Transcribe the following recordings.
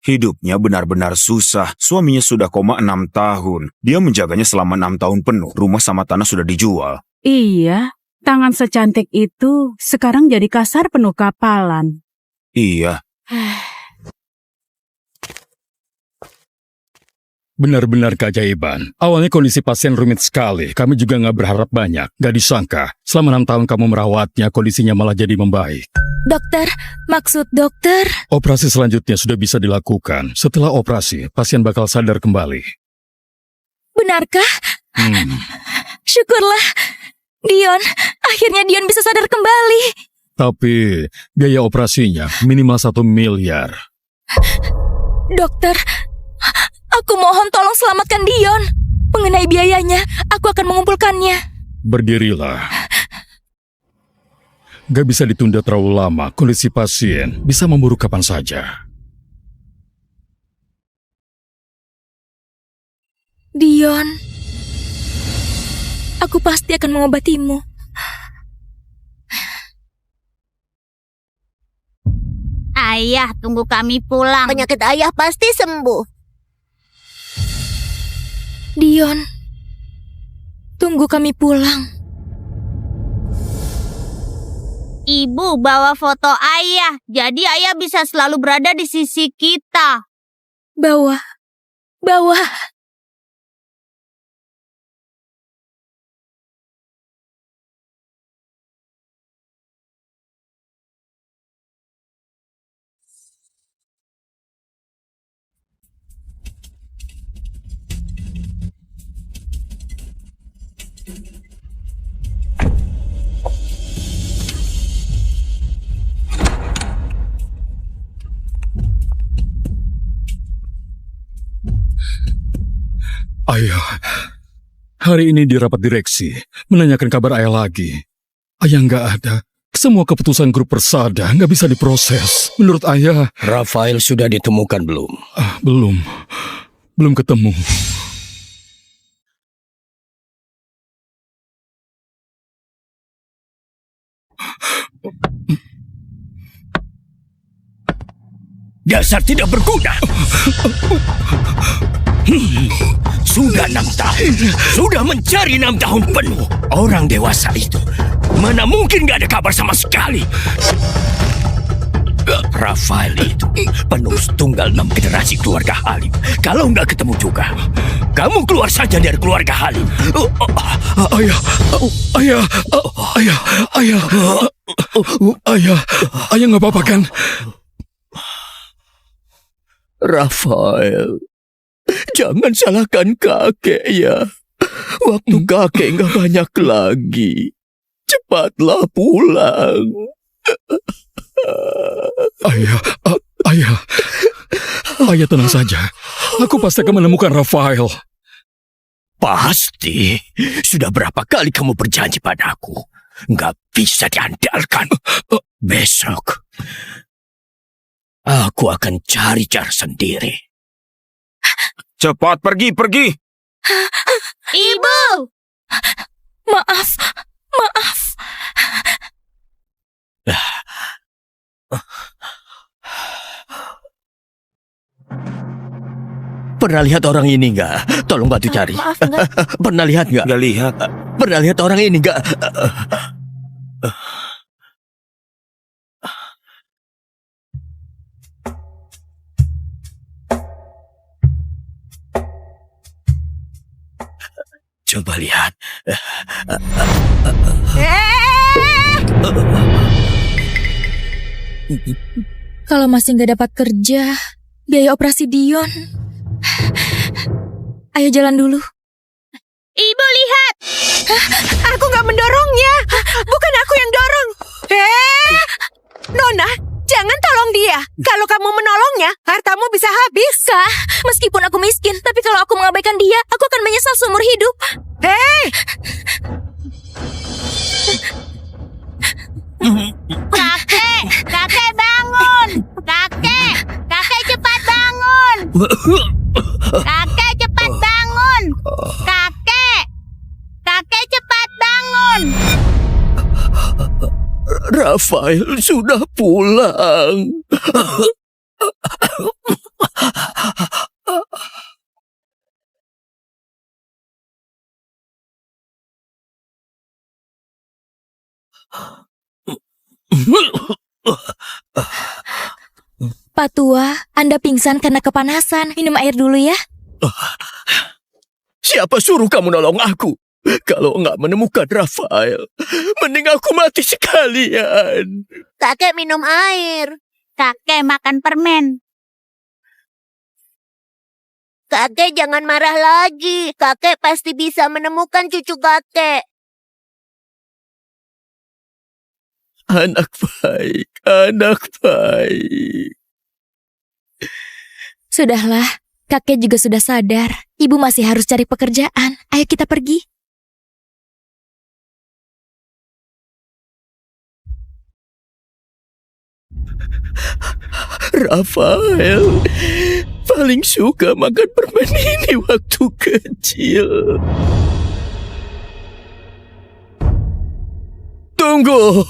Hidupnya benar-benar susah. Suaminya sudah koma 6 tahun. Dia menjaganya selama 6 tahun penuh. Rumah sama tanah sudah dijual. Iya, tangan secantik itu sekarang jadi kasar penuh kapalan. Iya. Benar-benar keajaiban. Awalnya kondisi pasien rumit sekali. Kami juga nggak berharap banyak. Gak disangka, selama 6 tahun kamu merawatnya, kondisinya malah jadi membaik. Dokter, maksud dokter? Operasi selanjutnya sudah bisa dilakukan. Setelah operasi, pasien bakal sadar kembali. Benarkah? Syukurlah. Dion, akhirnya Dion bisa sadar kembali. Tapi, biaya operasinya minimal 1 miliar. Dokter, aku mohon tolong selamatkan Dion. Mengenai biayanya, aku akan mengumpulkannya. Berdirilah. Gak bisa ditunda terlalu lama, kondisi pasien bisa memburuk kapan saja. Dion, aku pasti akan mengobatimu. Ayah, tunggu kami pulang. Penyakit ayah pasti sembuh. Dion, tunggu kami pulang. Ibu bawa foto ayah, jadi ayah bisa selalu berada di sisi kita. Bawa. Ayah, hari ini di rapat direksi, menanyakan kabar ayah lagi. Ayah nggak ada. Semua keputusan grup Persada nggak bisa diproses. Menurut ayah... Rafael sudah ditemukan belum? Belum ketemu. Dasar tidak berguna. Sudah 6 tahun. Sudah mencari 6 tahun penuh. Orang dewasa itu mana mungkin gak ada kabar sama sekali. Rafael itu penerus tunggal 6 generasi keluarga Halim. Kalau nggak ketemu juga, kamu keluar saja dari keluarga Halim. Ayah nggak apa-apa kan? Rafael, jangan salahkan kakek ya. Waktu kakek nggak banyak lagi. Cepatlah pulang. Ayah tenang saja. Aku pasti akan menemukan Rafael. Pasti. Sudah berapa kali kamu berjanji padaku? Nggak bisa diandalkan. Besok, aku akan cari cara sendiri. Cepat pergi. Ibu! Maaf. Pernah lihat orang ini nggak? Tolong bantu cari. Maaf, enggak. Pernah lihat nggak? Nggak lihat. Pernah lihat orang ini nggak? Coba lihat. Kalau masih nggak dapat kerja, biaya operasi Dion. Ayo jalan dulu. Ibu lihat! Aku nggak mendorongnya. Bukan aku yang dorong. Nona, jangan tolong dia. Kalau kamu menolongnya, hartamu bisa habis. Kak, meskipun aku miskin, tapi kalau aku mengabaikan dia, aku akan menyesal seumur hidup. Kakek bangun! Kakek cepat bangun! Kakek cepat bangun! Kakek cepat bangun! Rafael sudah pulang. Pak Tua, Anda pingsan karena kepanasan. Minum air dulu ya. Siapa suruh kamu nolong aku? Kalau nggak menemukan Rafael, mending aku mati sekalian. Kakek minum air. Kakek makan permen. Kakek jangan marah lagi. Kakek pasti bisa menemukan cucu kakek. Anak baik, anak baik. Sudahlah, kakek juga sudah sadar. Ibu masih harus cari pekerjaan. Ayo kita pergi. Rafael paling suka makan permen ini waktu kecil. Tunggu.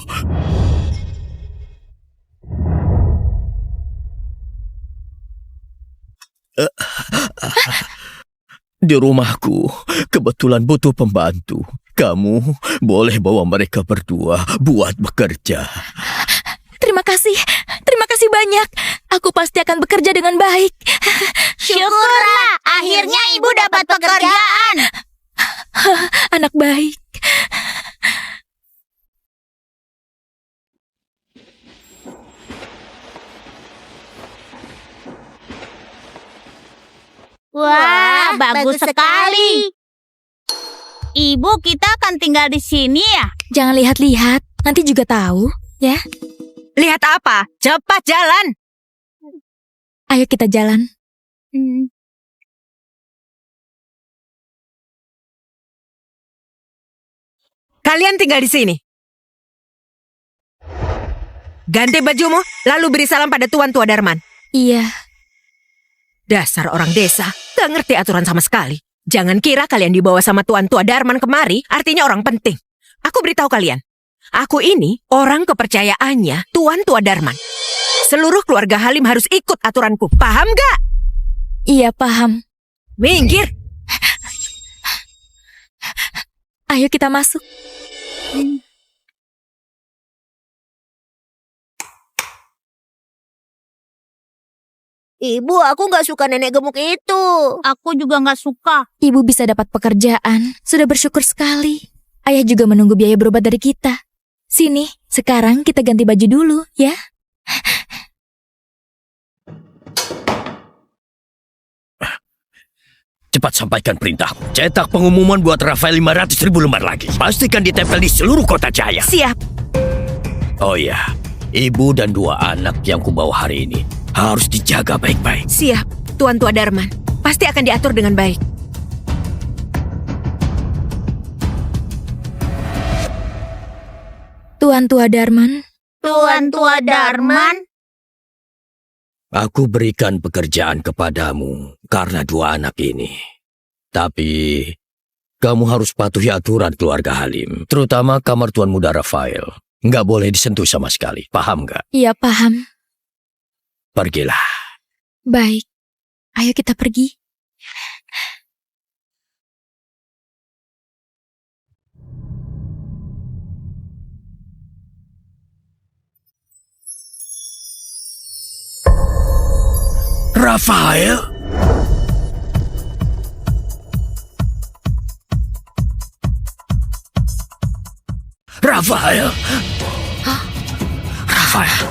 Di rumahku kebetulan butuh pembantu. Kamu boleh bawa mereka berdua buat bekerja. Terima kasih banyak. Aku pasti akan bekerja dengan baik. Syukurlah, akhirnya ibu dapat pekerjaan. Anak baik. Wah, bagus sekali. Ibu, kita akan tinggal di sini ya? Jangan lihat-lihat, nanti juga tahu, ya. Lihat apa? Cepat jalan. Ayo kita jalan. Kalian tinggal di sini. Ganti bajumu, lalu beri salam pada Tuan Tua Darman. Iya. Dasar orang desa, gak ngerti aturan sama sekali. Jangan kira kalian dibawa sama Tuan Tua Darman kemari, artinya orang penting. Aku beritahu kalian, aku ini orang kepercayaannya Tuan Tua Darman. Seluruh keluarga Halim harus ikut aturanku, paham gak? Iya, paham. Minggir. Ayo kita masuk. Ibu, aku nggak suka nenek gemuk itu. Aku juga nggak suka. Ibu bisa dapat pekerjaan. Sudah bersyukur sekali. Ayah juga menunggu biaya berobat dari kita. Sini, sekarang kita ganti baju dulu, ya. Cepat sampaikan perintahku. Cetak pengumuman buat Rafael 500.000 lembar lagi. Pastikan ditempel di seluruh kota Jaya. Siap. Oh iya, ibu dan 2 anak yang kubawa hari ini harus dijaga baik-baik. Siap, Tuan Tua Darman. Pasti akan diatur dengan baik. Tuan Tua Darman. Tuan Tua Darman? Aku berikan pekerjaan kepadamu karena 2 anak ini. Tapi kamu harus patuhi aturan keluarga Halim, terutama kamar Tuan Muda Rafael. Nggak boleh disentuh sama sekali, paham nggak? Iya, paham. Pergilah. Baik. Ayo kita pergi. Rafael? Rafael? Rafael?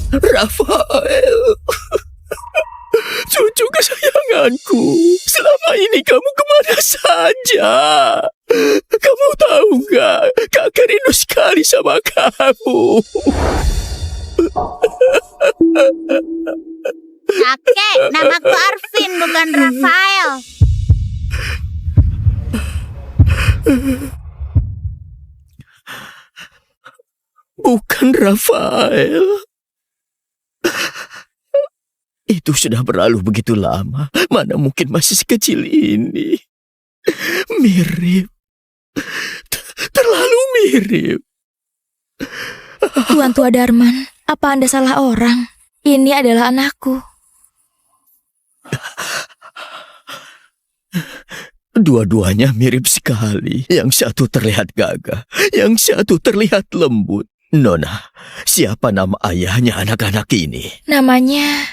Rafael, cucu kesayanganku, selama ini kamu kemana saja? Kamu tahu nggak, kakek rindu sekali sama kamu. Kakek, namaku Arvin, bukan Rafael. Bukan Rafael. Itu sudah berlalu begitu lama. Mana mungkin masih sekecil ini. Mirip. Terlalu mirip. Tuan Tua Darman, apa Anda salah orang? Ini adalah anakku. Dua-duanya mirip sekali. Yang satu terlihat gagah, yang satu terlihat lembut. Nona, siapa nama ayahnya anak-anak ini? Namanya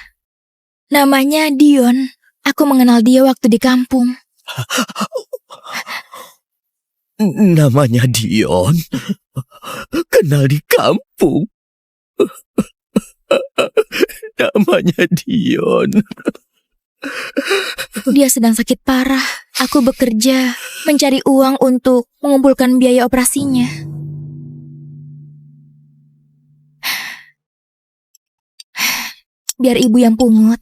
Dion. Aku mengenal dia waktu di kampung. Namanya Dion? Kenal di kampung? Namanya Dion. Dia sedang sakit parah. Aku bekerja, mencari uang untuk mengumpulkan biaya operasinya. Biar ibu yang pungut.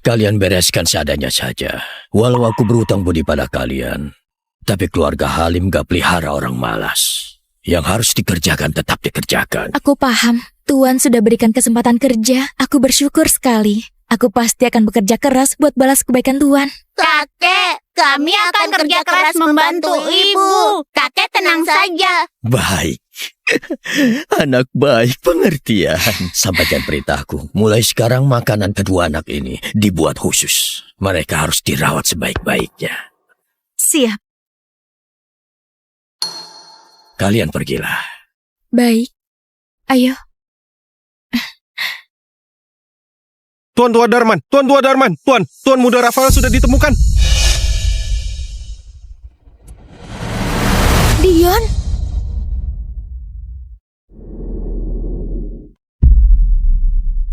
Kalian bereskan seadanya saja. Walau aku berutang budi pada kalian, tapi keluarga Halim gak pelihara orang malas. Yang harus dikerjakan tetap dikerjakan. Aku paham. Tuan sudah berikan kesempatan kerja. Aku bersyukur sekali. Aku pasti akan bekerja keras buat balas kebaikan Tuan. Kakek, kami akan kerja keras membantu ibu. Kakek tenang saja. Baik. Anak baik, pengertian. Sampaikan perintahku. Mulai sekarang makanan kedua anak ini dibuat khusus. Mereka harus dirawat sebaik-baiknya. Siap. Kalian pergilah. Baik. Ayo. Tuan Tua Darman, Tuan Muda Rafael sudah ditemukan. Dion.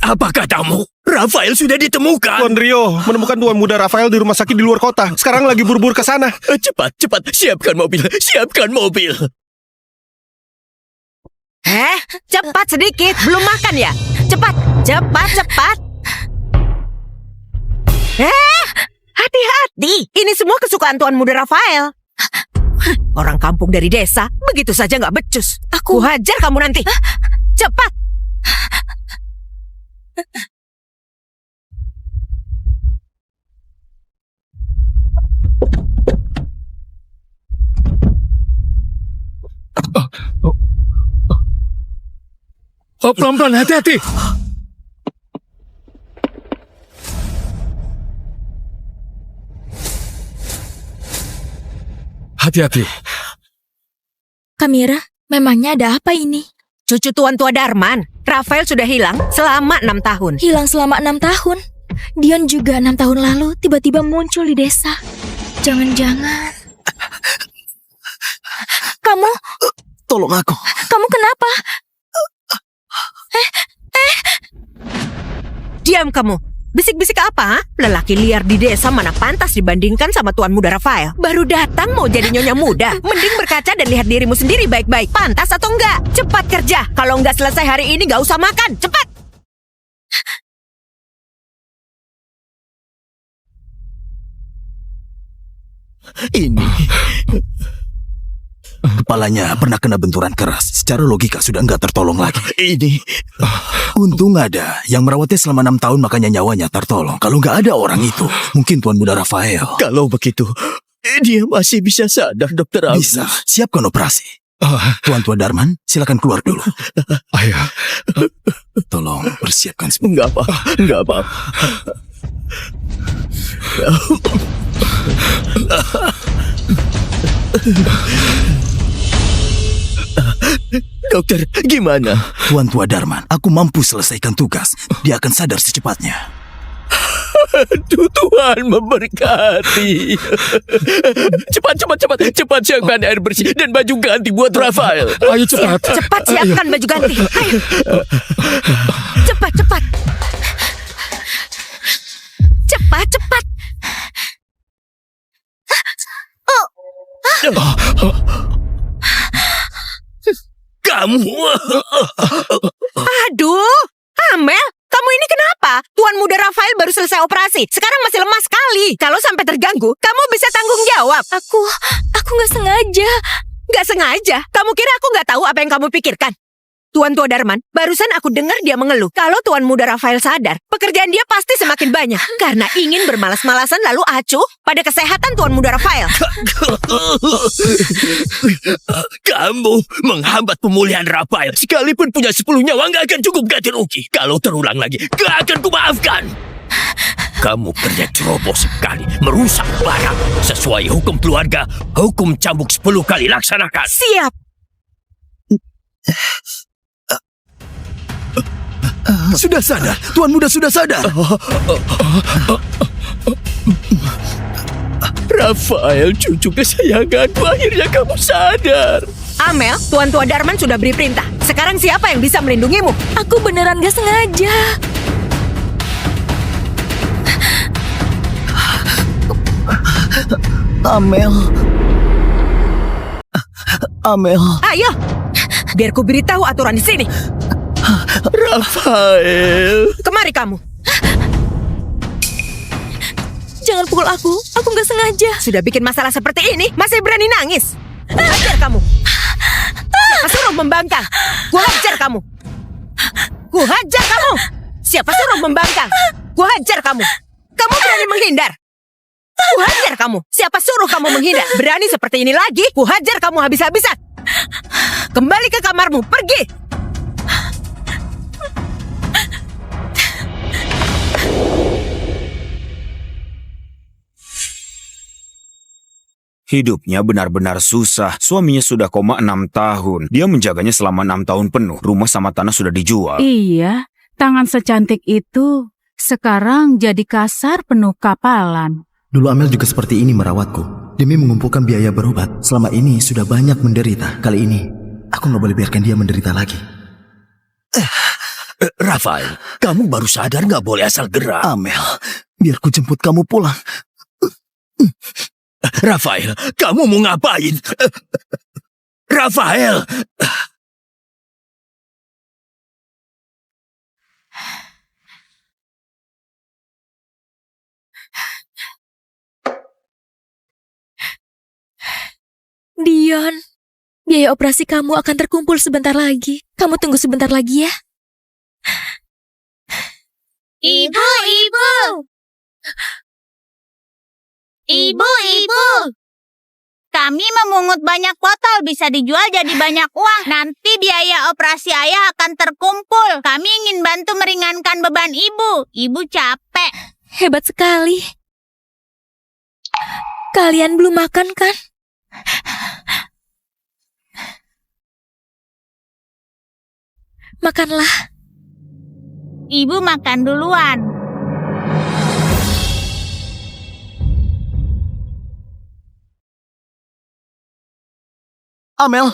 Apa katamu? Rafael sudah ditemukan. Tuan Rio menemukan Tuan Muda Rafael di rumah sakit di luar kota. Sekarang lagi buru-buru ke sana. Cepat, siapkan mobil. Cepat sedikit. Belum makan ya? Cepat. Hati-hati. Ini semua kesukaan Tuan Muda Rafael. Orang kampung dari desa, begitu saja nggak becus. Aku hajar kamu nanti. Cepat. Pelan-pelan, hati-hati. Hati-hati. Kamira, memangnya ada apa ini? Cucu Tuan Tua Darman, Rafael sudah hilang selama 6 tahun. Hilang selama 6 tahun. Dion juga 6 tahun lalu tiba-tiba muncul di desa. Jangan-jangan... Kamu? Tolong aku. Kamu kenapa? Diam kamu. Bisik-bisik apa? Lelaki liar di desa mana pantas dibandingkan sama Tuan Muda Rafael. Baru datang mau jadi nyonya muda. Mending berkaca dan lihat dirimu sendiri baik-baik. Pantas atau enggak? Cepat kerja. Kalau enggak selesai hari ini gak usah makan. Cepat. Ini kepalanya pernah kena benturan keras. Secara logika sudah nggak tertolong lagi. Ini untung ada yang merawatnya selama 6 tahun, makanya nyawanya tertolong. Kalau nggak ada orang itu, mungkin Tuan Muda Rafael. Kalau begitu, dia masih bisa sadar, Dokter Agus. Bisa, siapkan operasi. Tuan Tua Darman, silakan keluar dulu. Ayah. Tolong persiapkan semua. Enggak apa. Dokter, gimana? Tuan Tua Darman, aku mampu selesaikan tugas. Dia akan sadar secepatnya. Tuhan memberkati. Cepat siapkan air bersih dan baju ganti buat Rafael. Ayo cepat. Cepat siapkan baju ganti. Ayo. Cepat. Cepat. Kamu. Aduh, Amel, kamu ini kenapa? Tuan Muda Rafael baru selesai operasi. Sekarang masih lemah sekali. Kalau sampai terganggu, kamu bisa tanggung jawab. Aku nggak sengaja. Nggak sengaja? Kamu kira aku nggak tahu apa yang kamu pikirkan? Tuan Tua Darman, barusan aku dengar dia mengeluh. Kalau Tuan Muda Rafael sadar, pekerjaan dia pasti semakin banyak. Karena ingin bermalas-malasan lalu acuh pada kesehatan Tuan Muda Rafael. Kamu menghambat pemulihan Rafael. Sekalipun punya 10 nyawa nggak akan cukup ganti rugi. Kalau terulang lagi, nggak akan kumaafkan. Kamu kerja ceroboh sekali, merusak barang. Sesuai hukum keluarga, hukum cambuk 10 kali laksanakan. Siap. Sudah sadar, Tuan Muda sudah sadar. Rafael, cucu kesayanganku, akhirnya kamu sadar. Amel, Tuan Tua Darman sudah beri perintah. Sekarang siapa yang bisa melindungimu? Aku beneran gak sengaja. Amel. Ayo, biar ku beritahu aturan di sini. Rafael. Kemari kamu. Jangan pukul aku gak sengaja. Sudah bikin masalah seperti ini, masih berani nangis. Hajar kamu. Siapa suruh membangkang? Ku hajar kamu. Ku hajar kamu. Siapa suruh membangkang? Ku hajar kamu. Kamu berani menghindar? Ku hajar kamu. Siapa suruh kamu menghindar? Berani seperti ini lagi, ku hajar kamu habis-habisan. Kembali ke kamarmu, pergi. Hidupnya benar-benar susah. Suaminya sudah koma 6 tahun. Dia menjaganya selama 6 tahun penuh. Rumah sama tanah sudah dijual. Iya, tangan secantik itu sekarang jadi kasar penuh kapalan. Dulu Amel juga seperti ini merawatku. Demi mengumpulkan biaya berobat. Selama ini sudah banyak menderita. Kali ini, aku gak boleh biarkan dia menderita lagi. Rafael, kamu baru sadar nggak boleh asal gerak. Amel, biar ku jemput kamu pulang. Rafael, kamu mau ngapain? Rafael! Dion, biaya operasi kamu akan terkumpul sebentar lagi. Kamu tunggu sebentar lagi ya. Ibu, ibu. Ibu. Kami memungut banyak botol, bisa dijual jadi banyak uang. Nanti biaya operasi ayah akan terkumpul. Kami ingin bantu meringankan beban ibu. Ibu capek. Hebat sekali. Kalian belum makan kan? Makanlah. Ibu makan duluan. Amel.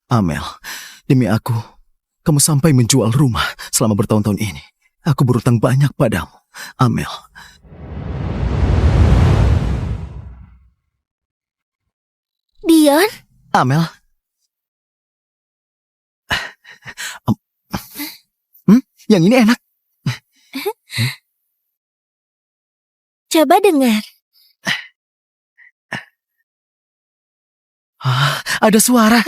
Amel, demi aku, kamu sampai menjual rumah selama bertahun-tahun ini. Aku berutang banyak padamu, Amel. Dion? Amel. Yang ini enak. Coba dengar. Ada suara.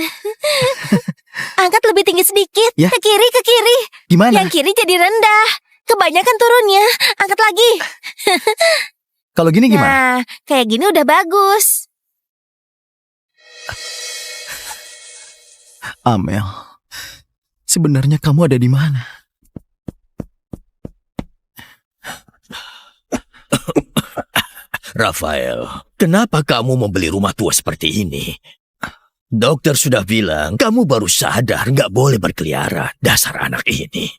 Angkat lebih tinggi sedikit. Ya. Ke kiri, ke kiri. Gimana? Yang kiri jadi rendah. Kebanyakan turunnya. Angkat lagi. Kalau gini gimana? Nah, kayak gini udah bagus. Amel, sebenarnya kamu ada di mana? Rafael, kenapa kamu membeli rumah tua seperti ini? Dokter sudah bilang, kamu baru sadar nggak boleh berkeliaran. Dasar anak ini.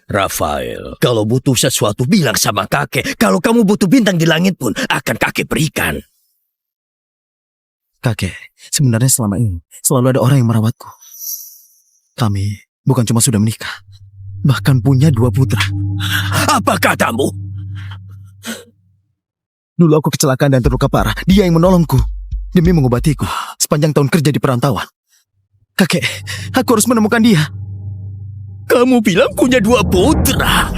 Rafael, kalau butuh sesuatu bilang sama kakek. Kalau kamu butuh bintang di langit pun akan kakek berikan. Kakek, sebenarnya selama ini selalu ada orang yang merawatku. Kami bukan cuma sudah menikah, bahkan punya 2 putra. Apa katamu? Dulu aku kecelakaan dan terluka parah. Dia yang menolongku demi mengobatiku sepanjang tahun kerja di perantauan. Kakek, aku harus menemukan dia. Kamu bilang punya 2 putra.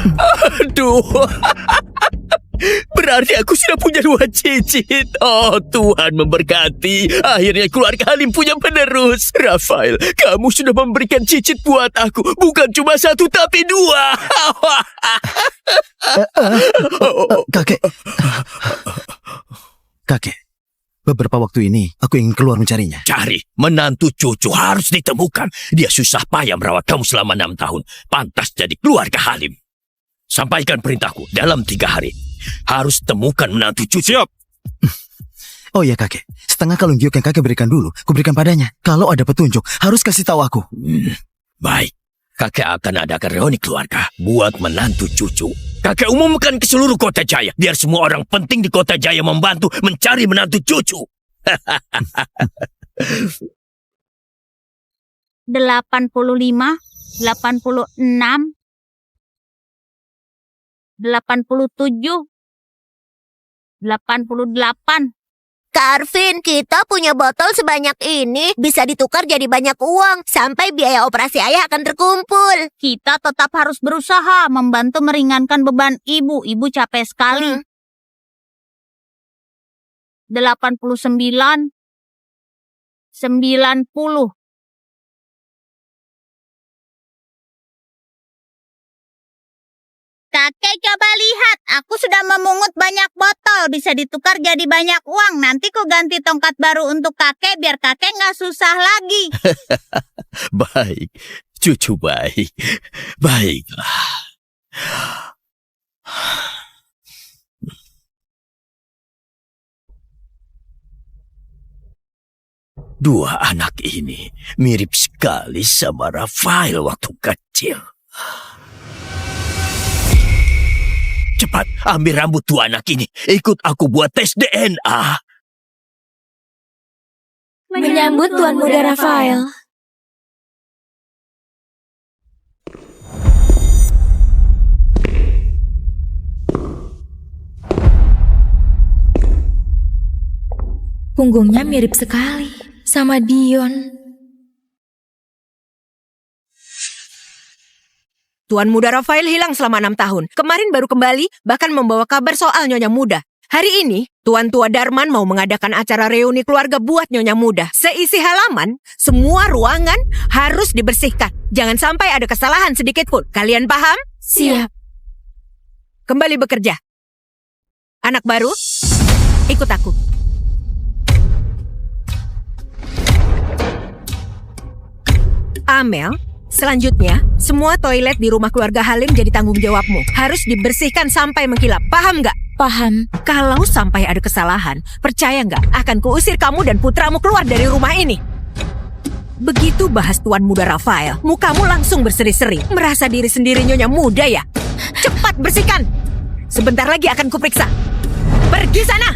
Aduh. Berarti aku sudah punya 2 cicit. Oh, Tuhan memberkati. Akhirnya keluarga Halim punya penerus. Rafael, kamu sudah memberikan cicit buat aku. Bukan cuma 1, tapi 2. Kakek. Kakek, beberapa waktu ini aku ingin keluar mencarinya. Cari, menantu cucu harus ditemukan. Dia susah payah merawat kamu selama 6 tahun. Pantas jadi keluarga Halim. Sampaikan perintahku dalam 3 hari. Harus temukan menantu cucu. Siap. Oh ya kakek, setengah kalung giok yang kakek berikan dulu, kuberikan padanya. Kalau ada petunjuk, harus kasih tahu aku. Baik, kakek akan adakan reuni keluarga buat menantu cucu. Kakek umumkan ke seluruh kota Jaya, biar semua orang penting di kota Jaya membantu mencari menantu cucu. 85, 86, 87, 88. Karvin, kita punya botol sebanyak ini. Bisa ditukar jadi banyak uang. Sampai biaya operasi ayah akan terkumpul. Kita tetap harus berusaha membantu meringankan beban ibu. Ibu capek sekali. 89, 90. Kakek, coba lihat. Aku sudah memungut banyak botol. Bisa ditukar jadi banyak uang. Nanti ku ganti tongkat baru untuk kakek biar kakek nggak susah lagi. Baik, cucu baik. Baiklah. Dua anak ini mirip sekali sama Rafael waktu kecil. Cepat, ambil rambut dua anak ini. Ikut aku buat tes DNA. Menyambut Tuan Muda Rafael. Punggungnya mirip sekali sama Dion. Tuan Muda Rafael hilang selama 6 tahun. Kemarin baru kembali, bahkan membawa kabar soal Nyonya Muda. Hari ini, Tuan Tua Darman mau mengadakan acara reuni keluarga buat Nyonya Muda. Seisi halaman, semua ruangan harus dibersihkan. Jangan sampai ada kesalahan sedikit pun. Kalian paham? Siap. Kembali bekerja. Anak baru, ikut aku. Amel, selanjutnya, semua toilet di rumah keluarga Halim jadi tanggung jawabmu. Harus dibersihkan sampai mengkilap. Paham nggak? Paham. Kalau sampai ada kesalahan, percaya nggak akan kuusir kamu dan putramu keluar dari rumah ini. Begitu bahas Tuan Muda Rafael, mukamu langsung berseri-seri. Merasa diri sendiri Nyonya Muda ya? Cepat bersihkan. Sebentar lagi akan kuperiksa. Pergi sana.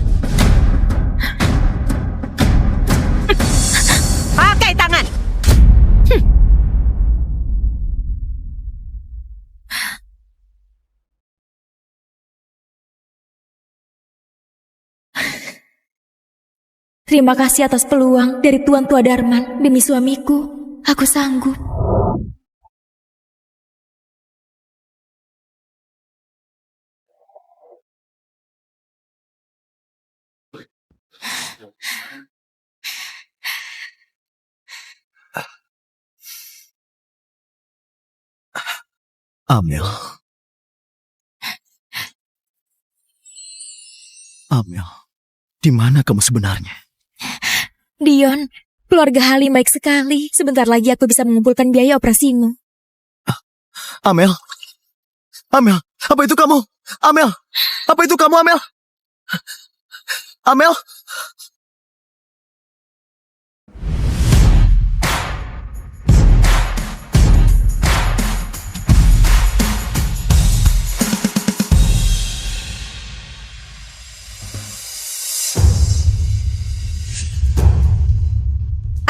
Pakai tangan. Terima kasih atas peluang dari Tuan Tua Darman demi suamiku. Aku sanggup. Amel. Amel, di mana kamu sebenarnya? Dion, keluarga Halim baik sekali. Sebentar lagi aku bisa mengumpulkan biaya operasimu. Amel. Amel, apa itu kamu? Amel, apa itu kamu, Amel? Amel?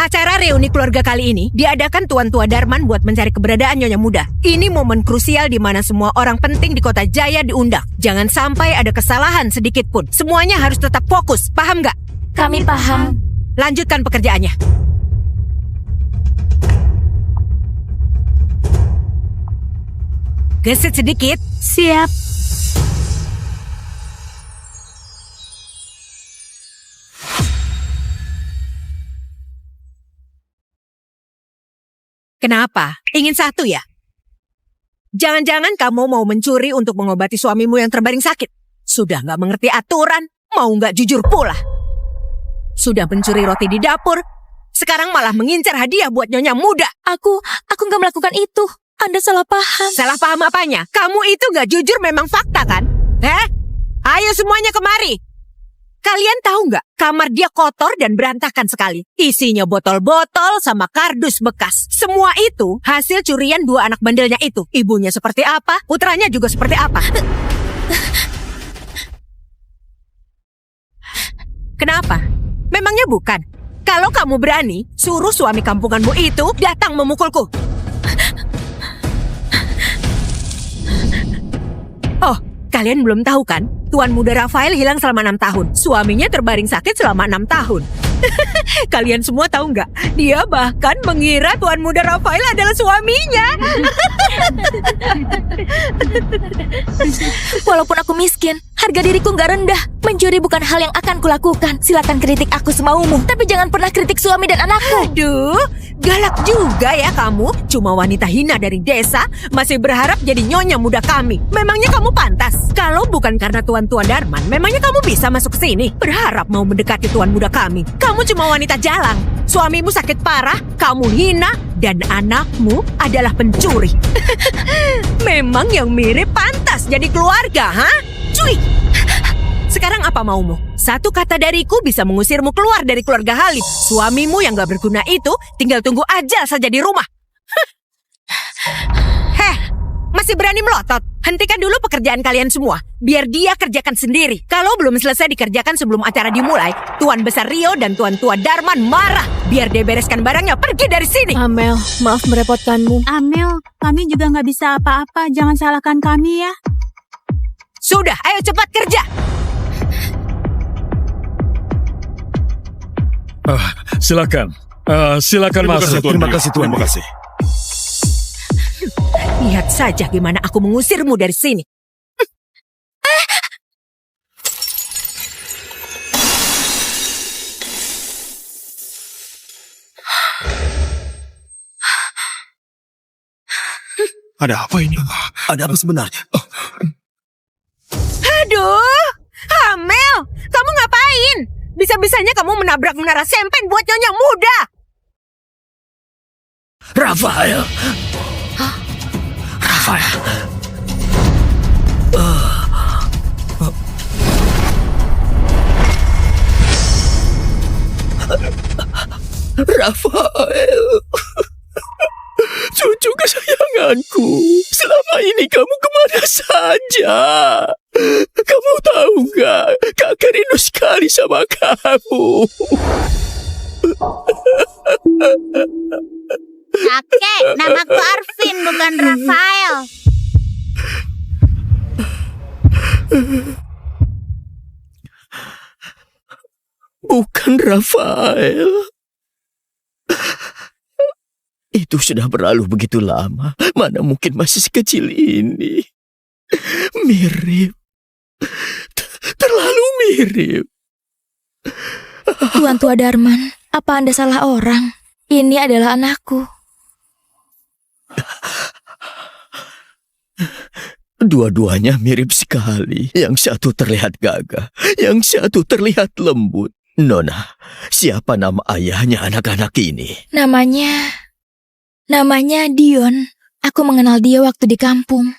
Acara reuni keluarga kali ini diadakan Tuan Tua Darman buat mencari keberadaan Nyonya Muda. Ini momen krusial di mana semua orang penting di kota Jaya diundang. Jangan sampai ada kesalahan sedikit pun. Semuanya harus tetap fokus. Paham nggak? Kami paham. Lanjutkan pekerjaannya. Gesit sedikit. Siap. Kenapa? Ingin satu ya? Jangan-jangan kamu mau mencuri untuk mengobati suamimu yang terbaring sakit. Sudah nggak mengerti aturan, mau nggak jujur pula. Sudah mencuri roti di dapur, sekarang malah mengincar hadiah buat nyonya muda. Aku nggak melakukan itu. Anda salah paham. Salah paham apanya? Kamu itu nggak jujur memang fakta kan? Ayo semuanya kemari. Kalian tahu nggak, kamar dia kotor dan berantakan sekali. Isinya botol-botol sama kardus bekas. Semua itu hasil curian dua anak bandelnya itu. Ibunya seperti apa, putranya juga seperti apa. Kenapa? Memangnya bukan? Kalau kamu berani, suruh suami kampunganmu itu datang memukulku. Oh, kalian belum tahu kan? Tuan muda Rafael hilang selama 6 tahun. Suaminya terbaring sakit selama 6 tahun. Kalian semua tahu nggak? Dia bahkan mengira Tuan muda Rafael adalah suaminya. Walaupun aku miskin, harga diriku nggak rendah. Mencuri bukan hal yang akan kulakukan. Silakan kritik aku semaumu, tapi jangan pernah kritik suami dan anakku. Aduh, galak juga ya kamu. Cuma wanita hina dari desa, masih berharap jadi nyonya muda kami. Memangnya kamu pantas? Kalau bukan karena Tuan Tua Darman, memangnya kamu bisa masuk ke sini? Berharap mau mendekati Tuan muda kami. Kamu cuma wanita jalang. Suamimu sakit parah, kamu hina, dan anakmu adalah pencuri. Memang yang mirip pantas jadi keluarga, ha? Cuy! Sekarang apa maumu? Satu kata dariku bisa mengusirmu keluar dari keluarga Halim. Suamimu yang gak berguna itu tinggal tunggu ajal saja di rumah. Heh, masih berani melotot? Hentikan dulu pekerjaan kalian semua. Biar dia kerjakan sendiri. Kalau belum selesai dikerjakan sebelum acara dimulai, Tuan Besar Rio dan Tuan Tua Darman marah. Biar dia bereskan barangnya, pergi dari sini. Amel, maaf merepotkanmu. Amel, kami juga nggak bisa apa-apa. Jangan salahkan kami ya. Sudah, ayo cepat kerja. Silakan. Silakan masuk. Terima kasih Tuan. Terima kasih. Lihat saja gimana aku mengusirmu dari sini. Ada apa ini? Ada apa sebenarnya? Aduh, Amel, kamu ngapain? Bisa-bisanya kamu menabrak menara sempen buat nyonya muda. Rafael. Rafael. Rafael. Cucu kesayanganku. Selama ini kamu kemana saja? Kamu tahu nggak? Kakek rindu sekali sama kamu. Kakek, namaku Arvin, bukan Rafael. Bukan Rafael. Itu sudah berlalu begitu lama. Mana mungkin masih sekecil ini. Mirip. Terlalu mirip. Tuan Tua Darman, apa Anda salah orang? Ini adalah anakku. Dua-duanya mirip sekali. Yang satu terlihat gagah, yang satu terlihat lembut. Nona, siapa nama ayahnya anak-anak ini? Namanya Dion. Aku mengenal dia waktu di kampung.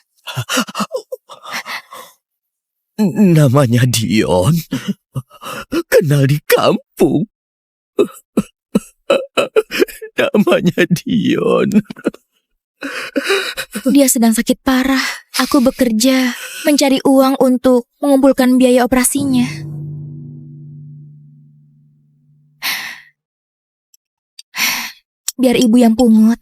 Namanya Dion? Kenal di kampung? Namanya Dion. Dia sedang sakit parah. Aku bekerja, mencari uang untuk mengumpulkan biaya operasinya. Biar ibu yang pungut.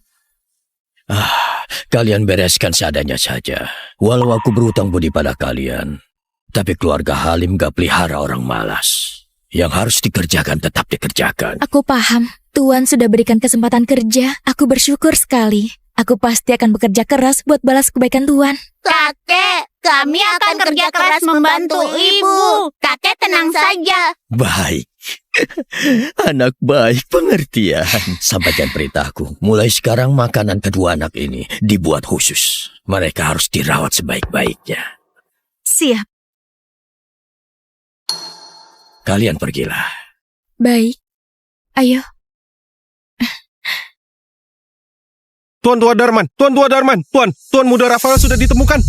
Kalian bereskan seadanya saja. Walau aku berutang budi pada kalian, tapi keluarga Halim gak pelihara orang malas. Yang harus dikerjakan tetap dikerjakan. Aku paham. Tuan sudah berikan kesempatan kerja. Aku bersyukur sekali. Aku pasti akan bekerja keras buat balas kebaikan Tuan. Kakek, kami akan kerja keras membantu ibu. Kakek tenang saja. Baik, Anak baik, pengertian. Sampaikan perintahku. Mulai sekarang makanan kedua anak ini dibuat khusus. Mereka harus dirawat sebaik-baiknya. Siap. Kalian pergilah. Baik. Ayo. Tuan Tua Darman, Tuan Tua Darman, Tuan Muda Rafael sudah ditemukan.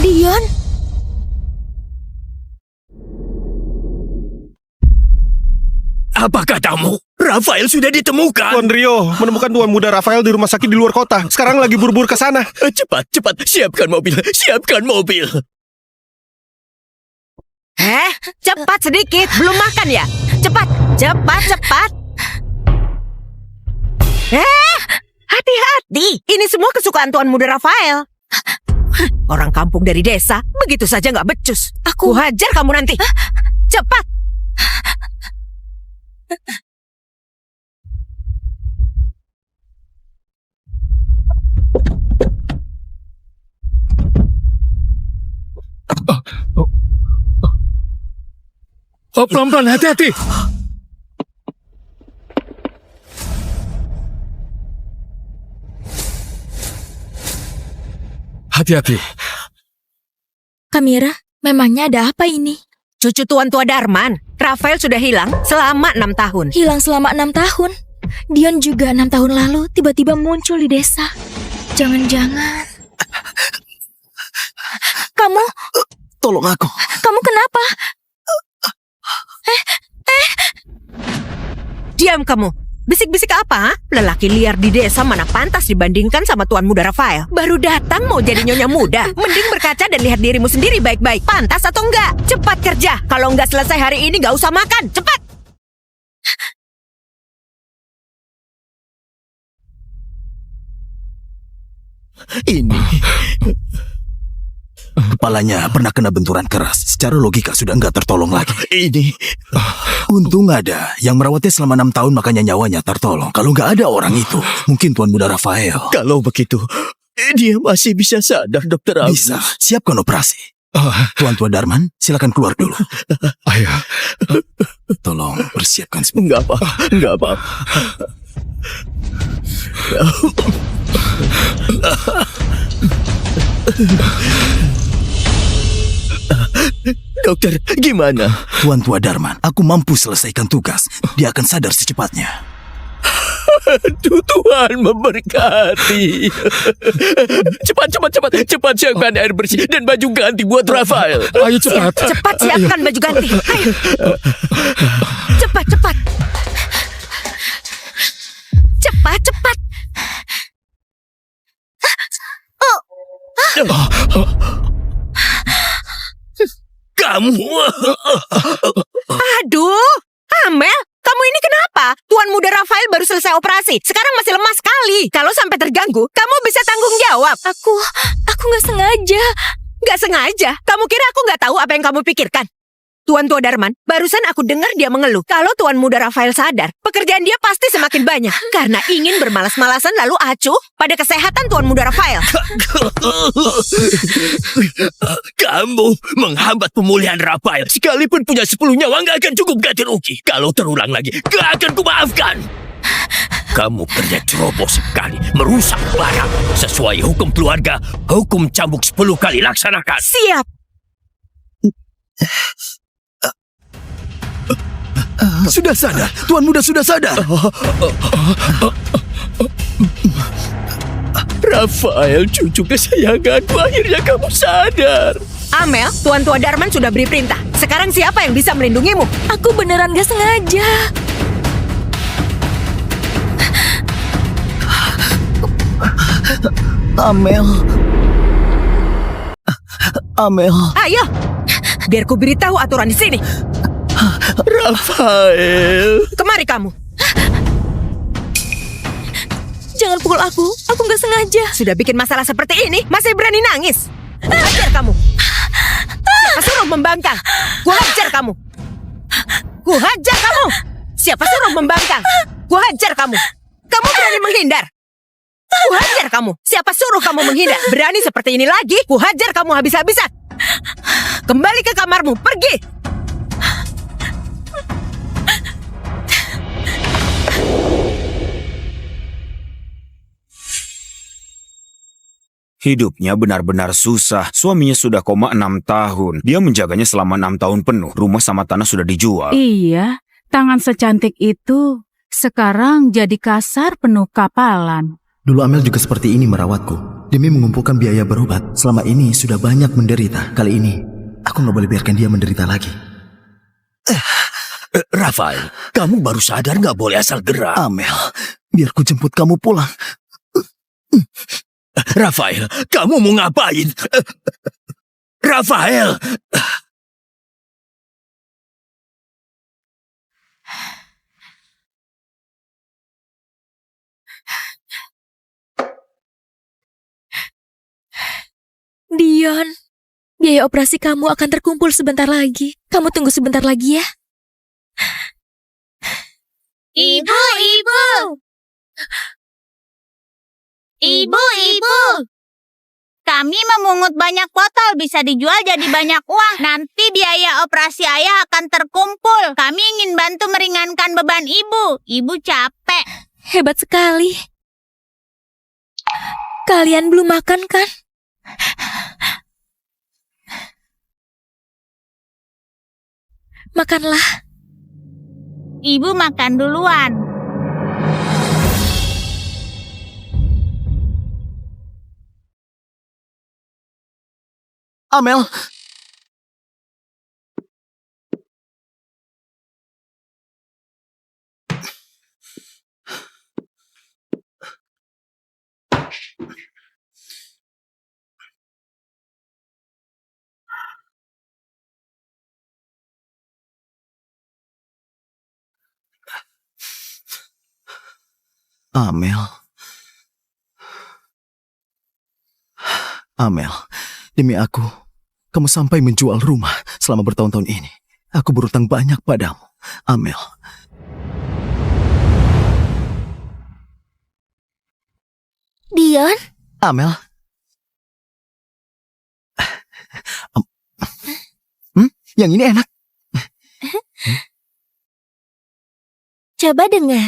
Dion. Apa katamu? Rafael sudah ditemukan. Tuan Rio menemukan Tuan Muda Rafael di rumah sakit di luar kota. Sekarang lagi buru-buru ke sana. Cepat, siapkan mobil, Cepat sedikit, belum makan ya? Cepat. Hati-hati. Ini semua kesukaan Tuan Muda Rafael. Orang kampung dari desa, begitu saja nggak becus. Aku hajar kamu nanti. Cepat. Pelan-pelan, hati-hati. Hati-hati. Kamira, memangnya ada apa ini? Cucu Tuan Tua Darman, Rafael sudah hilang selama 6 tahun. Hilang selama 6 tahun? Dion juga 6 tahun lalu tiba-tiba muncul di desa. Jangan-jangan... Kamu... Tolong aku. Kamu kenapa? Diam kamu. Bisik-bisik apa? Ha? Lelaki liar di desa mana pantas dibandingkan sama Tuan Muda Rafael. Baru datang mau jadi nyonya muda. Mending berkaca dan lihat dirimu sendiri baik-baik. Pantas atau enggak? Cepat kerja. Kalau enggak selesai hari ini enggak usah makan. Cepat. Ini Kepalanya pernah kena benturan keras. Secara logika sudah nggak tertolong lagi. ini Untung ada yang merawatnya selama 6 tahun, makanya nyawanya tertolong. Kalau nggak ada orang itu, mungkin Tuan Muda Rafael. kalau begitu dia masih bisa sadar, Dokter Agus. Bisa, siapkan operasi. Tuan Tua Darman, silakan keluar dulu. Ayah, Tolong persiapkan sebentar. Enggak apa. Dokter, gimana? Tuan Tua Darman, aku mampu selesaikan tugas. Dia akan sadar secepatnya. Aduh, Tuhan memberkati. Cepat siapkan air bersih dan baju ganti buat Rafael. ayo cepat. Cepat siapkan baju ganti. Ayo. Cepat. Cepat. Kamu. Aduh, Amel, kamu ini kenapa? Tuan Muda Rafael baru selesai operasi. Sekarang masih lemah sekali. Kalau sampai terganggu, kamu bisa tanggung jawab. Aku nggak sengaja. Nggak sengaja? Kamu kira aku nggak tahu apa yang kamu pikirkan? Tuan Tua Darman, barusan aku dengar dia mengeluh. Kalau Tuan Muda Rafael sadar, pekerjaan dia pasti semakin banyak. Karena ingin bermalas-malasan lalu acuh pada kesehatan Tuan Muda Rafael. Kamu menghambat pemulihan Rafael. Sekalipun punya 10 nyawa nggak akan cukup ganti rugi. Kalau terulang lagi, nggak akan kumaafkan. Kamu kerja ceroboh sekali, merusak barang. Sesuai hukum keluarga, hukum cambuk 10 kali laksanakan. Siap. Sudah sadar, Tuan Muda sudah sadar. Rafael, cucu kesayanganku, akhirnya kamu sadar. Amel, Tuan Tua Darman sudah beri perintah. Sekarang siapa yang bisa melindungimu? Aku beneran nggak sengaja. Amel. Ayo, biar ku beritahu aturan di sini. Rafael. Kemari kamu. Jangan pukul aku nggak sengaja. Sudah bikin masalah seperti ini, masih berani nangis. Hajar kamu. Siapa suruh membangkang? Gua hajar kamu. Gua hajar kamu. Siapa suruh membangkang? Gua hajar kamu. Kamu berani menghindar? Gua hajar kamu. Siapa suruh kamu menghindar? Berani seperti ini lagi? Gua hajar kamu habis-habisan. Kembali ke kamarmu, pergi! Hidupnya benar-benar susah. Suaminya sudah koma 6 tahun. Dia menjaganya selama 6 tahun penuh. Rumah sama tanah sudah dijual. Iya, tangan secantik itu sekarang jadi kasar penuh kapalan. Dulu Amel juga seperti ini merawatku. Demi mengumpulkan biaya berobat, selama ini sudah banyak menderita. Kali ini, aku nggak boleh biarkan dia menderita lagi. Rafael, kamu baru sadar nggak boleh asal gerak. Amel, biar ku jemput kamu pulang. Rafael, kamu mau ngapain? Rafael! Dion, biaya operasi kamu akan terkumpul sebentar lagi. Kamu tunggu sebentar lagi ya. Ibu, ibu! Ibu, ibu! Kami memungut banyak botol, bisa dijual jadi banyak uang. Nanti biaya operasi ayah akan terkumpul. Kami ingin bantu meringankan beban ibu. Ibu capek. Hebat sekali. Kalian belum makan kan? Makanlah. Ibu makan duluan. Amel! Amel. Amel, demi aku, kamu sampai menjual rumah selama bertahun-tahun ini. Aku berutang banyak padamu, Amel. Dion, Amel. Yang ini enak. coba dengar.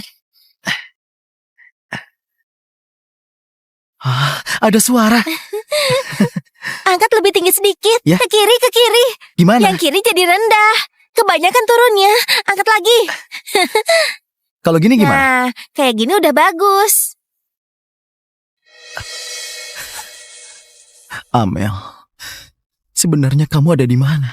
Ada suara. Angkat lebih tinggi sedikit. Ya. Ke kiri, ke kiri. Gimana? Yang kiri jadi rendah. Kebanyakan turunnya. Angkat lagi. Kalau gini gimana? Nah, kayak gini udah bagus. Amel, sebenarnya kamu ada di mana?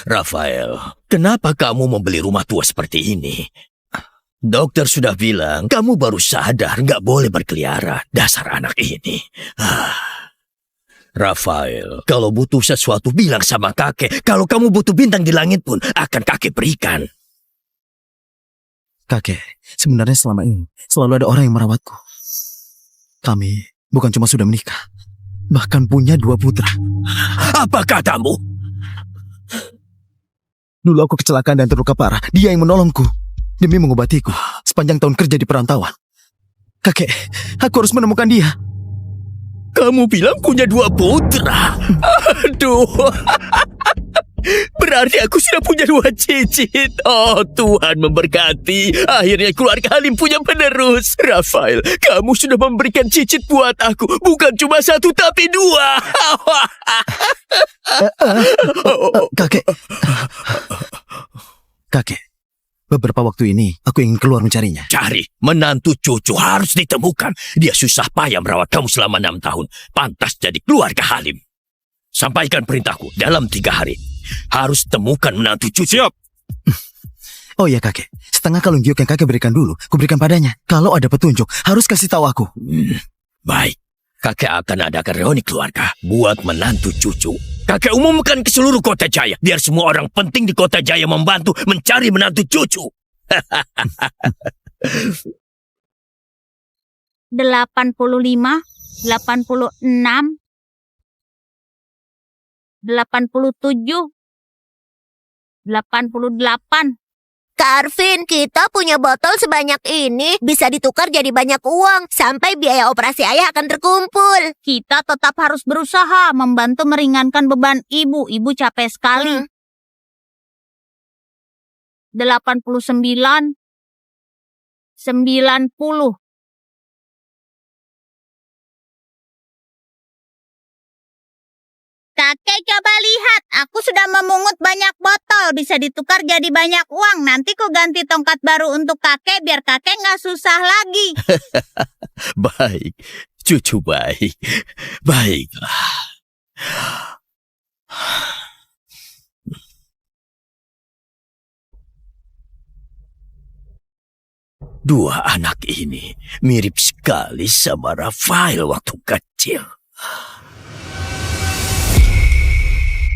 Rafael, kenapa kamu membeli rumah tua seperti ini? Dokter sudah bilang, kamu baru sadar nggak boleh berkeliaran. Dasar anak ini. Rafael, kalau butuh sesuatu bilang sama kakek. Kalau kamu butuh bintang di langit pun akan kakek berikan. Kakek, sebenarnya selama ini selalu ada orang yang merawatku. Kami bukan cuma sudah menikah, bahkan punya 2 putra. Apa katamu? Dulu aku kecelakaan dan terluka parah. Dia yang menolongku demi mengobatiku sepanjang tahun kerja di perantauan. Kakek, aku harus menemukan dia. Kamu bilang punya 2 putra. Aduh. Berarti aku sudah punya 2 cicit. Oh, Tuhan memberkati. Akhirnya keluarga Halim punya penerus. Rafael, kamu sudah memberikan cicit buat aku. Bukan cuma 1 tapi 2. Kakek. Kakek, beberapa waktu ini aku ingin keluar mencarinya. Cari, menantu cucu harus ditemukan. Dia susah payah merawat kamu selama 6 tahun. Pantas jadi keluarga Halim. Sampaikan perintahku dalam 3 hari. Harus temukan menantu cucu. Siap. Oh iya kakek, setengah kalung giok yang kakek berikan dulu, ku berikan padanya. Kalau ada petunjuk, harus kasih tahu aku. Baik, kakek akan adakan reuni keluarga buat menantu cucu. Kakek umumkan ke seluruh kota Jaya, biar semua orang penting di kota Jaya membantu mencari menantu cucu. 85, 86, 87, 88, Kak Arvin, kita punya botol sebanyak ini. Bisa ditukar jadi banyak uang. Sampai biaya operasi ayah akan terkumpul. Kita tetap harus berusaha membantu meringankan beban ibu. Ibu capek sekali. 89, 90. Kakek, coba lihat. Aku sudah memungut banyak botol. Bisa ditukar jadi banyak uang. Nanti ku ganti tongkat baru untuk kakek biar kakek nggak susah lagi. Baik, cucu baik. Baiklah. Dua anak ini mirip sekali sama Rafael waktu kecil.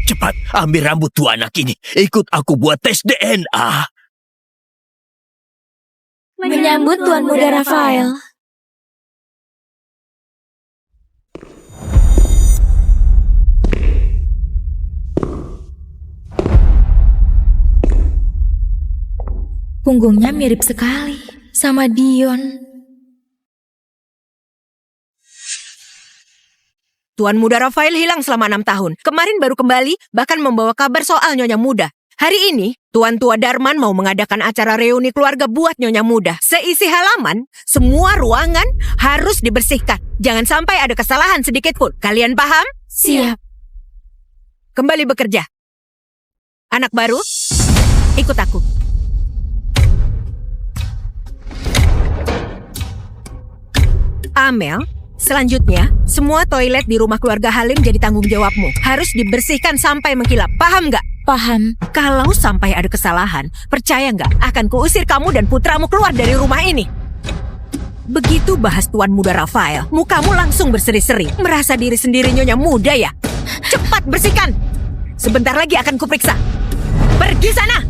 Cepat, ambil rambut dua anak ini. Ikut aku buat tes DNA. Menyambut Tuan Muda Rafael. Punggungnya mirip sekali sama Dion. Tuan Muda Rafael hilang selama 6 tahun. Kemarin baru kembali, bahkan membawa kabar soal Nyonya Muda. Hari ini, Tuan Tua Darman mau mengadakan acara reuni keluarga buat Nyonya Muda. Seisi halaman, semua ruangan harus dibersihkan. Jangan sampai ada kesalahan sedikit pun. Kalian paham? Siap. Kembali bekerja. Anak baru, ikut aku. Amel, selanjutnya, semua toilet di rumah keluarga Halim jadi tanggung jawabmu. Harus dibersihkan sampai mengkilap. Paham nggak? Paham. Kalau sampai ada kesalahan, percaya nggak akan kuusir kamu dan putramu keluar dari rumah ini. Begitu bahas Tuan Muda Rafael, mukamu langsung berseri-seri. Merasa diri sendiri Nyonya Muda ya? Cepat bersihkan. Sebentar lagi akan kuperiksa. Pergi sana.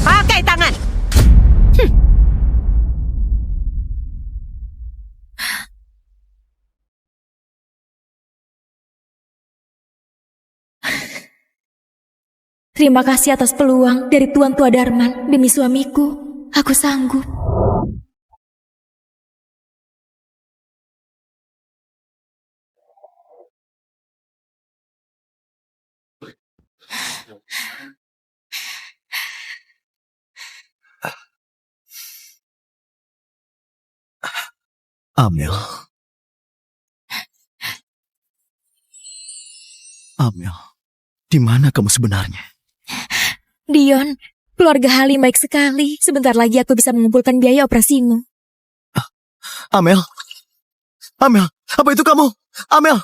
Pakai tangan. Terima kasih atas peluang dari Tuan Tua Darman demi suamiku. Aku sanggup. Amel. Amel, di mana kamu sebenarnya? Dion, keluarga Halim baik sekali. Sebentar lagi aku bisa mengumpulkan biaya operasimu. Amel. Amel, apa itu kamu? Amel,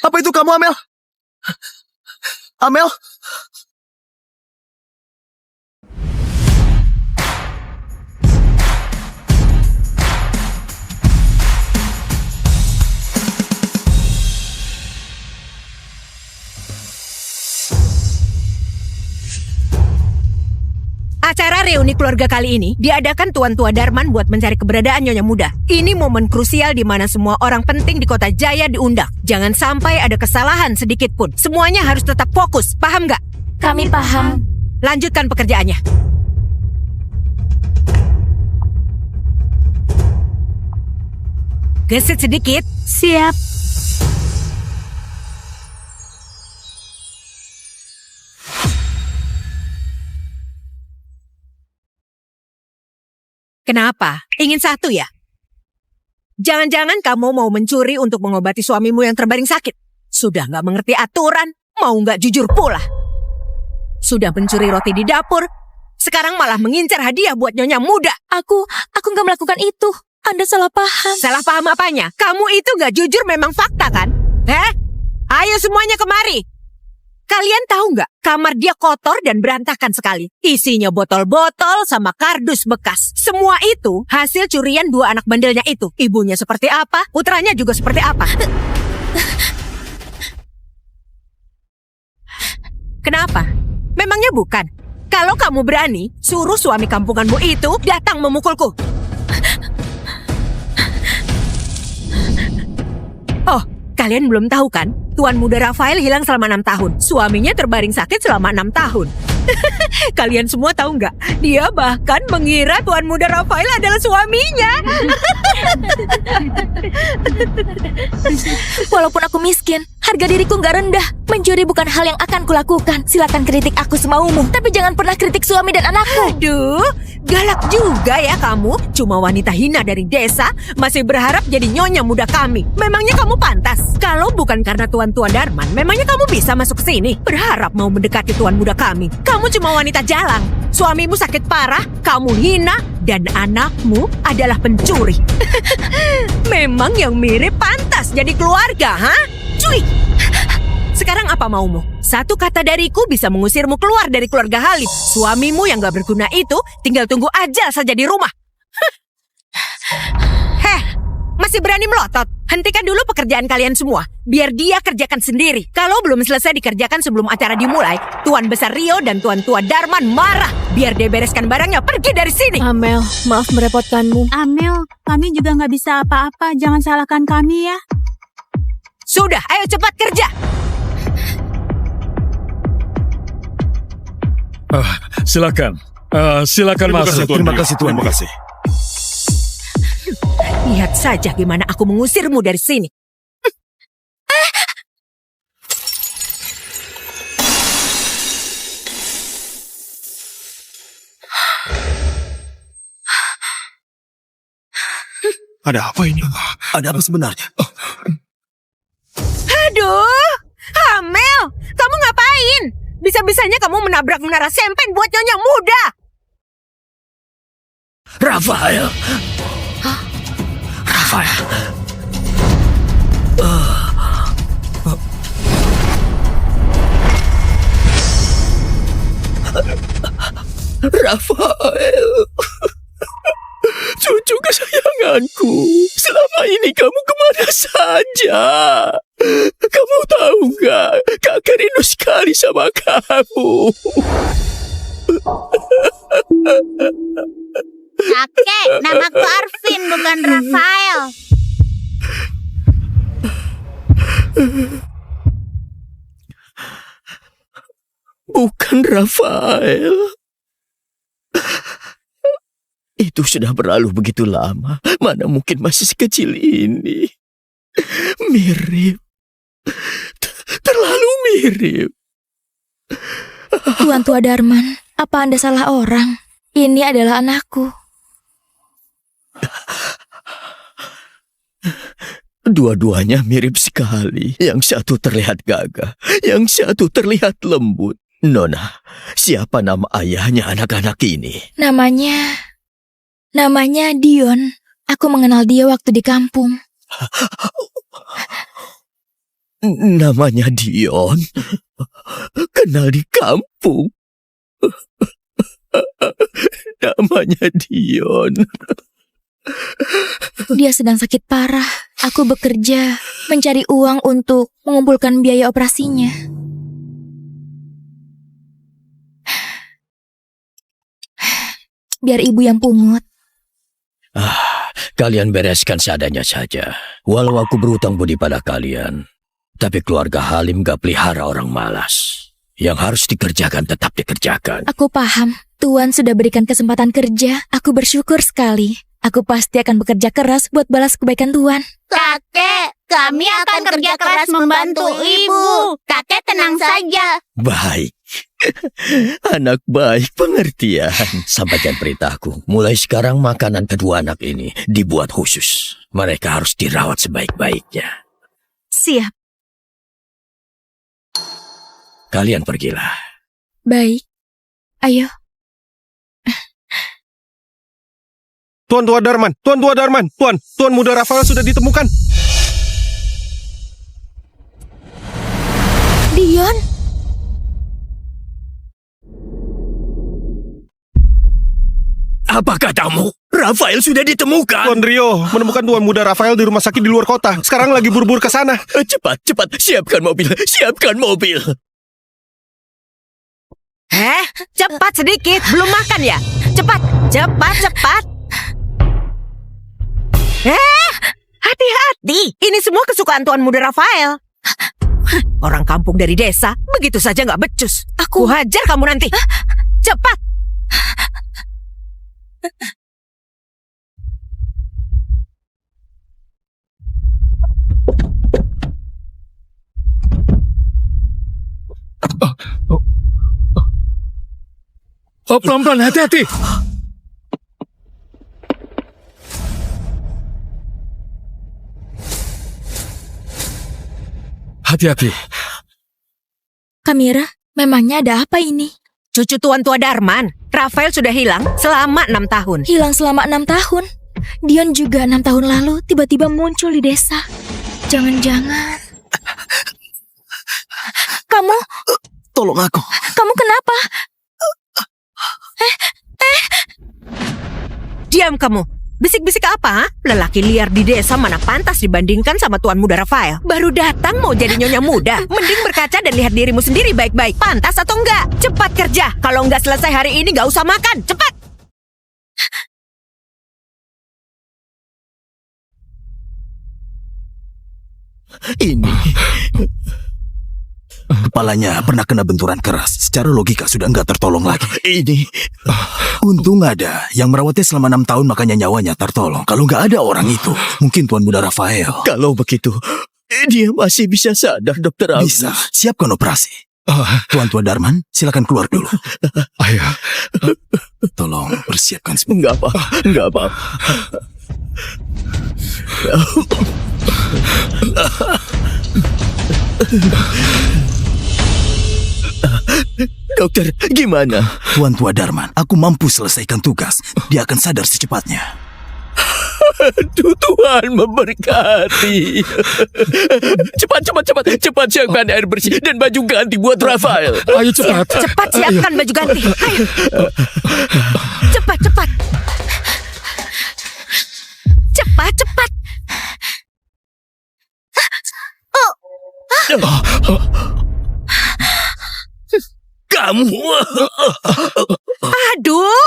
apa itu kamu, Amel? Amel? Acara reuni keluarga kali ini diadakan Tuan Tua Darman buat mencari keberadaan Nyonya Muda. Ini momen krusial di mana semua orang penting di kota Jaya diundang. Jangan sampai ada kesalahan sedikit pun. Semuanya harus tetap fokus. Paham nggak? Kami paham. Lanjutkan pekerjaannya. Gesit sedikit. Siap. Kenapa? Ingin satu ya? Jangan-jangan kamu mau mencuri untuk mengobati suamimu yang terbaring sakit. Sudah nggak mengerti aturan, mau nggak jujur pula. Sudah mencuri roti di dapur, sekarang malah mengincar hadiah buat Nyonya Muda. Aku nggak melakukan itu. Anda salah paham. Salah paham apanya? Kamu itu nggak jujur memang fakta kan? Ayo semuanya kemari. Kalian tahu nggak, kamar dia kotor dan berantakan sekali. Isinya botol-botol sama kardus bekas. Semua itu hasil curian dua anak bandelnya itu. Ibunya seperti apa, putranya juga seperti apa. Kenapa? Memangnya bukan? Kalau kamu berani, suruh suami kampunganmu itu datang memukulku. Oh, Kalian belum tahu kan? Tuan muda Rafael hilang selama 6 tahun. Suaminya terbaring sakit selama 6 tahun. Kalian semua tahu nggak? Dia bahkan mengira Tuan muda Rafael adalah suaminya. Walaupun aku miskin, harga diriku nggak rendah. Mencuri bukan hal yang akan kulakukan. Silakan kritik aku semaumu, tapi jangan pernah kritik suami dan anakku. Aduh, galak juga ya kamu. Cuma wanita hina dari desa, masih berharap jadi nyonya muda kami. Memangnya kamu pantas? Kalau bukan karena Tuan Tua Darman, memangnya kamu bisa masuk ke sini? Berharap mau mendekati Tuan muda kami. Kamu cuma wanita jalang. Suamimu sakit parah, kamu hina, dan anakmu adalah pencuri. Memang yang mirip pantas jadi keluarga, ha? Cuy! Sekarang apa maumu? Satu kata dariku bisa mengusirmu keluar dari keluarga Halim. Suamimu yang gak berguna itu tinggal tunggu ajal saja di rumah. Heh, masih berani melotot? Hentikan dulu pekerjaan kalian semua. Biar dia kerjakan sendiri. Kalau belum selesai dikerjakan sebelum acara dimulai, Tuan Besar Rio dan Tuan Tua Darman marah. Biar dia bereskan barangnya, pergi dari sini. Amel, maaf merepotkanmu. Amel, kami juga nggak bisa apa-apa. Jangan salahkan kami ya. Sudah, ayo cepat kerja. Silakan. Silakan masuk. Terima kasih Tuan. Terima kasih. Lihat saja gimana aku mengusirmu dari sini. Ada apa ini? Ada apa sebenarnya? Aduh, Amel, kamu ngapain? Bisa-bisanya kamu menabrak menara sempen buat nyonya muda. Rafael. Rafael. Rafael. Cucu kesayanganku. Selama ini kamu kemana saja? Kamu tahu nggak? Kakak rindu sekali sama kamu. Kakek, namaku Arvin, bukan Rafael. Bukan Rafael. Itu sudah berlalu begitu lama. Mana mungkin masih sekecil ini. Mirip. Terlalu mirip. Tuan Tua Darman, apa Anda salah orang? Ini adalah anakku. Dua-duanya mirip sekali. Yang satu terlihat gagah, yang satu terlihat lembut. Nona, siapa nama ayahnya anak-anak ini? Namanya Dion. Aku mengenal dia waktu di kampung. Namanya Dion? Kenal di kampung? Namanya Dion. Dia sedang sakit parah. Aku bekerja, mencari uang untuk mengumpulkan biaya operasinya. Biar ibu yang pungut. Kalian bereskan seadanya saja. Walau aku berutang budi pada kalian, tapi keluarga Halim gak pelihara orang malas. Yang harus dikerjakan tetap dikerjakan. Aku paham. Tuan sudah berikan kesempatan kerja. Aku bersyukur sekali. Aku pasti akan bekerja keras buat balas kebaikan Tuan. Kakek, kami akan kerja keras membantu ibu. Kakek tenang saja. Baik. Anak baik, pengertian. Sampaikan perintahku. Mulai sekarang makanan kedua anak ini dibuat khusus. Mereka harus dirawat sebaik-baiknya. Siap. Kalian pergilah. Baik. Ayo. Tuan Tua Darman, Tuan Tua Darman, Tuan muda Rafael sudah ditemukan. Dion? Apa katamu? Rafael sudah ditemukan. Tuan Rio menemukan Tuan muda Rafael di rumah sakit di luar kota. Sekarang lagi buru-buru ke sana. Cepat, siapkan mobil, siapkan mobil. Cepat sedikit, belum makan ya? Cepat. Hati-hati, ini semua kesukaan Tuan Muda Rafael. Orang kampung dari desa, begitu saja nggak becus. Aku hajar kamu nanti. Cepat. Oh, pelan-pelan, hati-hati. Hati-hati. Kamira, memangnya ada apa ini? Cucu Tuan Tua Darman, Rafael sudah hilang selama 6 tahun. Hilang selama 6 tahun. Dion juga 6 tahun lalu tiba-tiba muncul di desa. Jangan-jangan... Kamu Tolong aku. kenapa? Diam kamu. Bisik-bisik apa? Ha? Lelaki liar di desa mana pantas dibandingkan sama Tuan Muda Rafael. Baru datang mau jadi nyonya muda. Mending berkaca dan lihat dirimu sendiri baik-baik. Pantas atau enggak? Cepat kerja. Kalau enggak selesai hari ini gak usah makan. Cepat. Ini. Kepalanya pernah kena benturan keras. Secara logika sudah nggak tertolong lagi. Ini. Untung ada yang merawatnya selama 6 tahun, makanya nyawanya tertolong. Kalau nggak ada orang itu, mungkin Tuan Muda Rafael. Kalau begitu, dia masih bisa sadar, Dokter Agus. Bisa. Siapkan operasi. Tuan Tua Darman, silakan keluar dulu. Ayah, Tolong persiapkan Enggak apa, enggak apa. Dokter, gimana? Tuan Tua Darman, aku mampu selesaikan tugas. Dia akan sadar secepatnya. Aduh, Tuhan memberkati. Cepat siapkan air bersih dan baju ganti buat Rafael. ayo cepat. Cepat siapkan baju ganti. Ayo. Cepat. Cepat. Kamu. Aduh,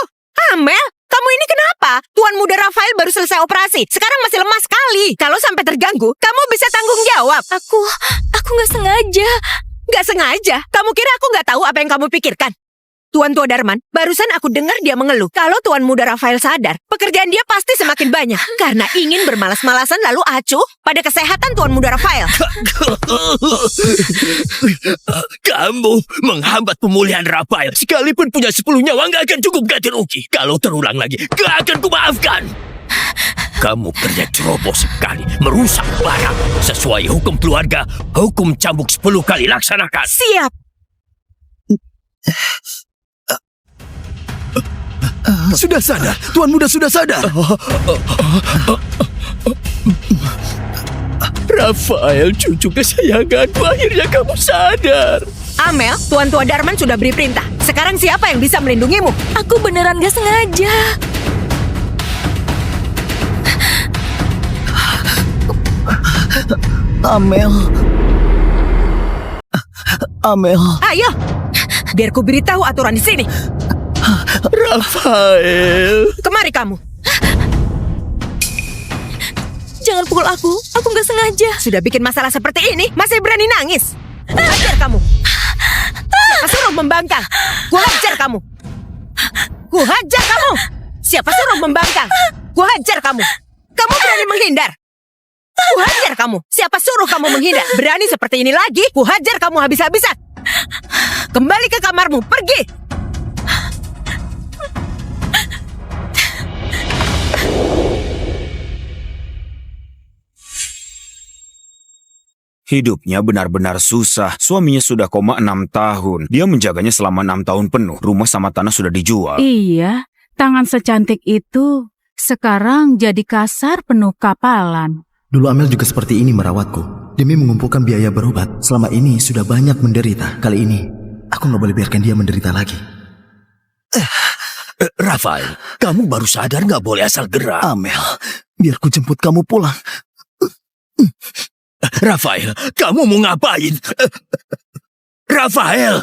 Amel, kamu ini kenapa? Tuan Muda Rafael baru selesai operasi. Sekarang masih lemah sekali. Kalau sampai terganggu, kamu bisa tanggung jawab. Aku nggak sengaja. Nggak sengaja? Kamu kira aku nggak tahu apa yang kamu pikirkan? Tuan Tua Darman, barusan aku dengar dia mengeluh. Kalau Tuan Muda Rafael sadar, pekerjaan dia pasti semakin banyak. Karena ingin bermalas-malasan lalu acuh pada kesehatan Tuan Muda Rafael. Kamu menghambat pemulihan Rafael. Sekalipun punya 10 nyawa nggak akan cukup ganti rugi. Kalau terulang lagi, nggak akan kumaafkan. Kamu kerja ceroboh sekali, merusak barang. Sesuai hukum keluarga, hukum cambuk 10 kali laksanakan. Siap. Sudah sadar, Tuan Muda sudah sadar. Rafael, cucu kesayanganku, akhirnya kamu sadar. Amel, Tuan Tua Darman sudah beri perintah. Sekarang siapa yang bisa melindungimu? Aku beneran gak sengaja. Amel. Ayo, biar ku beritahu aturan di sini. Rafael. Kemari kamu. Jangan pukul aku gak sengaja. Sudah bikin masalah seperti ini, masih berani nangis. Hajar kamu. Siapa suruh membangkang? Ku hajar kamu. Ku hajar kamu. Siapa suruh membangkang? Ku hajar kamu. Kamu berani menghindar? Ku hajar kamu. Siapa suruh kamu menghindar? Berani seperti ini lagi, ku hajar kamu habis-habisan. Kembali ke kamarmu, pergi. Hidupnya benar-benar susah. Suaminya sudah koma 6 tahun. Dia menjaganya selama 6 tahun penuh. Rumah sama tanah sudah dijual. Iya, tangan secantik itu sekarang jadi kasar penuh kapalan. Dulu Amel juga seperti ini merawatku. Demi mengumpulkan biaya berobat. Selama ini sudah banyak menderita. Kali ini, aku nggak boleh biarkan dia menderita lagi. Rafael, kamu baru sadar nggak boleh asal gerak. Amel, biar ku jemput kamu pulang. Rafael, kamu mau ngapain? Rafael!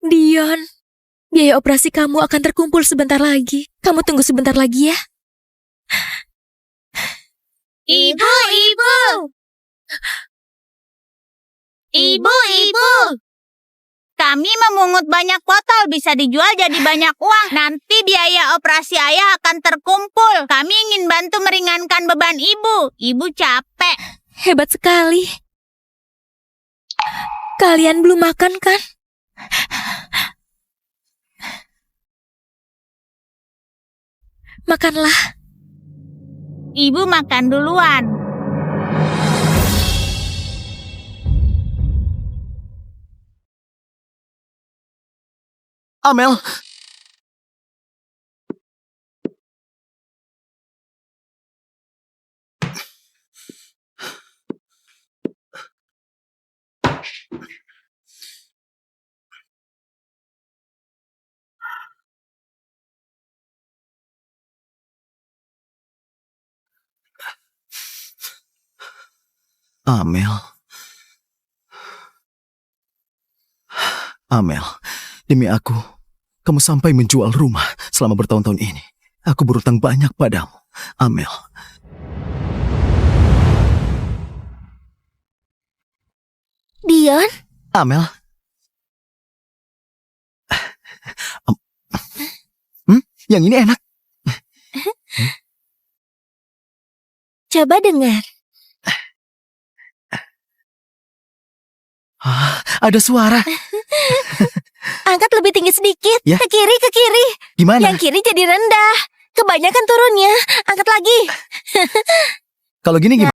Dion, biaya operasi kamu akan terkumpul sebentar lagi. Kamu tunggu sebentar lagi ya. Ibu, ibu. Ibu, ibu. Kami memungut banyak botol, bisa dijual jadi banyak uang. Nanti biaya operasi ayah akan terkumpul. Kami ingin bantu meringankan beban ibu. Ibu capek. Hebat sekali. Kalian belum makan kan? Makanlah. Ibu makan duluan. Amel, Amel. Amel, demi aku, kamu sampai menjual rumah selama bertahun-tahun ini. Aku berutang banyak padamu, Amel. Dion, Amel. Yang ini enak. coba dengar. Ada suara. Angkat lebih tinggi sedikit. Ya. Ke kiri, ke kiri. Gimana? Yang kiri jadi rendah. Kebanyakan turunnya. Angkat lagi. Kalau gini gimana?